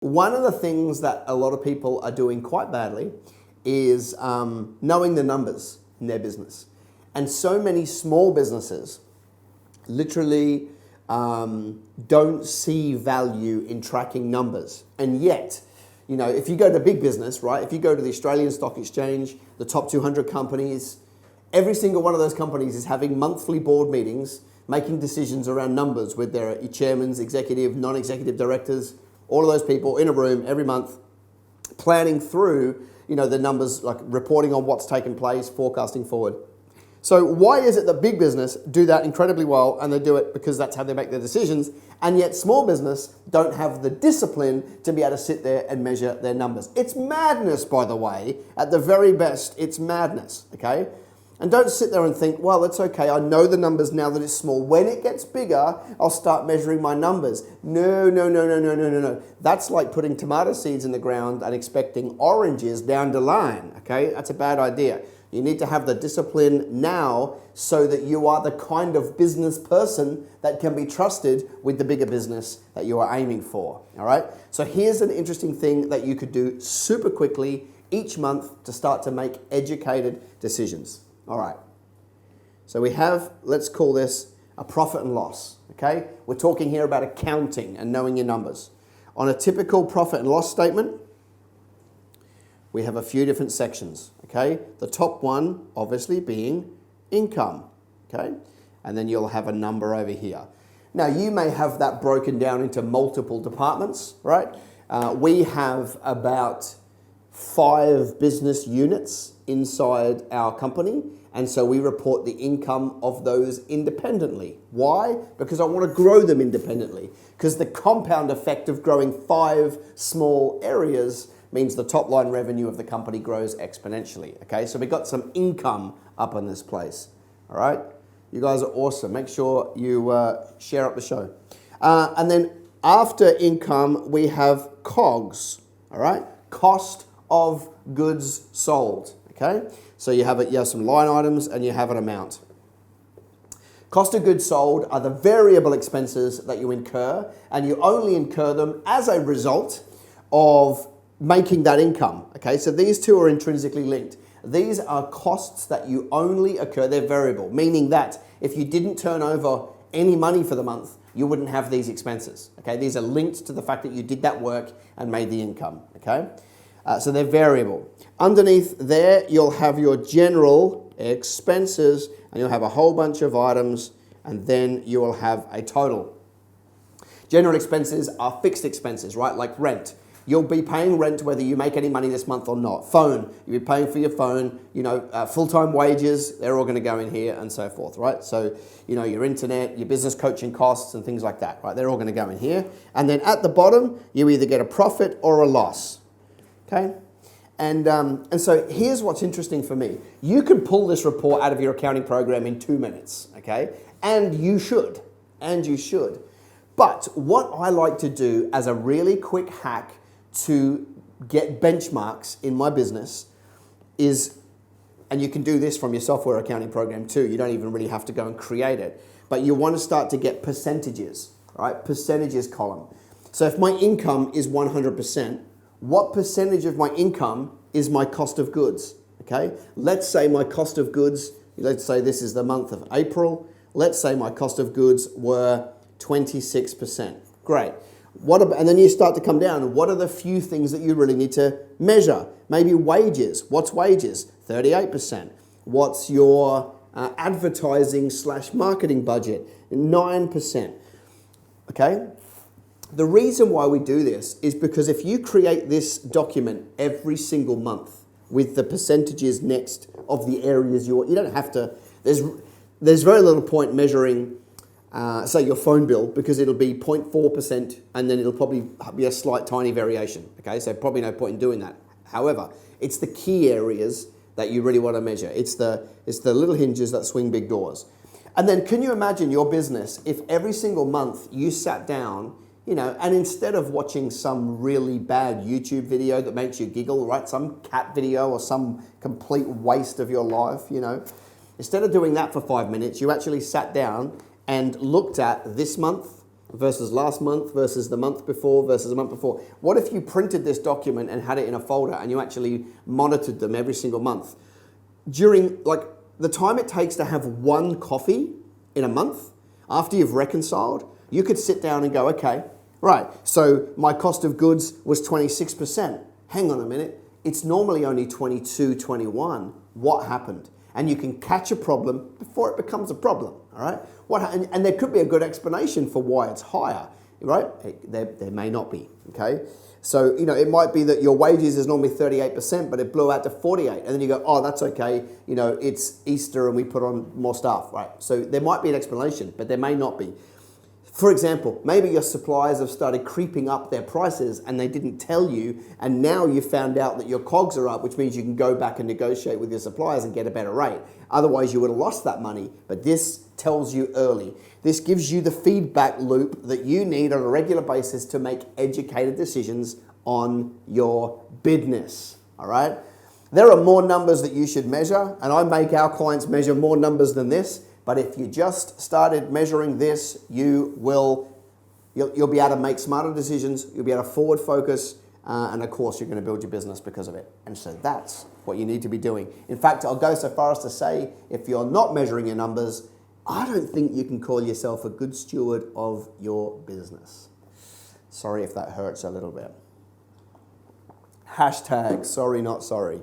One of the things that a lot of people are doing quite badly is knowing the numbers in their business. And so many small businesses literally don't see value in tracking numbers. And yet, you know, if you go to big business, right, if you go to the Australian Stock Exchange, the top 200 companies, every single one of those companies is having monthly board meetings, making decisions around numbers with their chairmen, executive, non-executive directors, all of those people in a room every month, planning through, you know, the numbers, like reporting on what's taken place, forecasting forward. So why is it that big business do that incredibly well, and they do it because that's how they make their decisions, and yet small business don't have the discipline to be able to sit there and measure their numbers? It's madness, by the way. At the very best, it's madness, okay? And don't sit there and think, well, it's okay, I know the numbers now that it's small. When it gets bigger, I'll start measuring my numbers. No. That's like putting tomato seeds in the ground and expecting oranges down the line, okay? That's a bad idea. You need to have the discipline now so that you are the kind of business person that can be trusted with the bigger business that you are aiming for, all right? So here's an interesting thing that you could do super quickly each month to start to make educated decisions. All right, so we have, let's call this a profit and loss, okay? We're talking here about accounting and knowing your numbers. On a typical profit and loss statement, we have a few different sections, okay? The top one, obviously, being income, okay? And then you'll have a number over here. Now, you may have that broken down into multiple departments, right? We have about 5 business units inside our company, and so we report the income of those independently. Why? Because I want to grow them independently, because the compound effect of growing 5 small areas means the top line revenue of the company grows exponentially, okay? So we got some income up in this place, all right? You guys are awesome. Make sure you share up the show. And then after income, we have COGS, all right? Cost of goods sold, okay? So you have some line items and you have an amount. Cost of goods sold are the variable expenses that you incur, and you only incur them as a result of making that income, okay? So these two are intrinsically linked. These are costs that you only occur, they're variable, meaning that if you didn't turn over any money for the month, you wouldn't have these expenses, okay? These are linked to the fact that you did that work and made the income, okay? So they're variable. Underneath there, you'll have your general expenses, and you'll have a whole bunch of items, and then you will have a total. General expenses are fixed expenses, right? Like rent. You'll be paying rent whether you make any money this month or not. Phone, you'll be paying for your phone, you know, full-time wages, they're all going to go in here and so forth, right? So, you know, your internet, your business coaching costs and things like that, right? They're all going to go in here. And then at the bottom, you either get a profit or a loss, okay? And so here's what's interesting for me. You can pull this report out of your accounting program in 2 minutes, okay? And you should. But what I like to do as a really quick hack to get benchmarks in my business is, and you can do this from your software accounting program too, you don't even really have to go and create it, but you want to start to get percentages, right? Percentages column. So if my income is 100%, what percentage of my income is my cost of goods, okay? Let's say my cost of goods, let's say this is the month of April, let's say my cost of goods were 26%. Great. And then you start to come down. What are the few things that you really need to measure? Maybe wages. What's wages? 38%. What's your advertising/marketing budget? 9%. Okay? The reason why we do this is because if you create this document every single month with the percentages next of the areas you don't have to, there's very little point measuring say your phone bill, because it'll be 0.4% and then it'll probably be a slight tiny variation, okay? So probably no point in doing that. However, it's the key areas that you really want to measure. It's the little hinges that swing big doors. And then can you imagine your business if every single month you sat down, you know, and instead of watching some really bad YouTube video that makes you giggle, right? Some cat video or some complete waste of your life, you know, instead of doing that for 5 minutes, you actually sat down and looked at this month versus last month versus the month before versus the month before? What if you printed this document and had it in a folder and you actually monitored them every single month? During like the time it takes to have one coffee in a month, after you've reconciled, you could sit down and go, okay, right, so my cost of goods was 26%. Hang on a minute, it's normally only 22, 21. What happened? And you can catch a problem before it becomes a problem, all right? And there could be a good explanation for why it's higher, right? There may not be, okay? So, you know, it might be that your wages is normally 38%, but it blew out to 48. And then you go, oh, that's okay. You know, it's Easter and we put on more staff, right? So there might be an explanation, but there may not be. For example, maybe your suppliers have started creeping up their prices and they didn't tell you, and now you found out that your COGS are up, which means you can go back and negotiate with your suppliers and get a better rate. Otherwise, you would have lost that money, but this tells you early. This gives you the feedback loop that you need on a regular basis to make educated decisions on your business, all right? There are more numbers that you should measure, and I make our clients measure more numbers than this. But if you just started measuring this, you'll be able to make smarter decisions, you'll be able to forward focus, and of course you're going to build your business because of it. And so that's what you need to be doing. In fact, I'll go so far as to say, if you're not measuring your numbers, I don't think you can call yourself a good steward of your business. Sorry if that hurts a little bit. Hashtag sorry not sorry.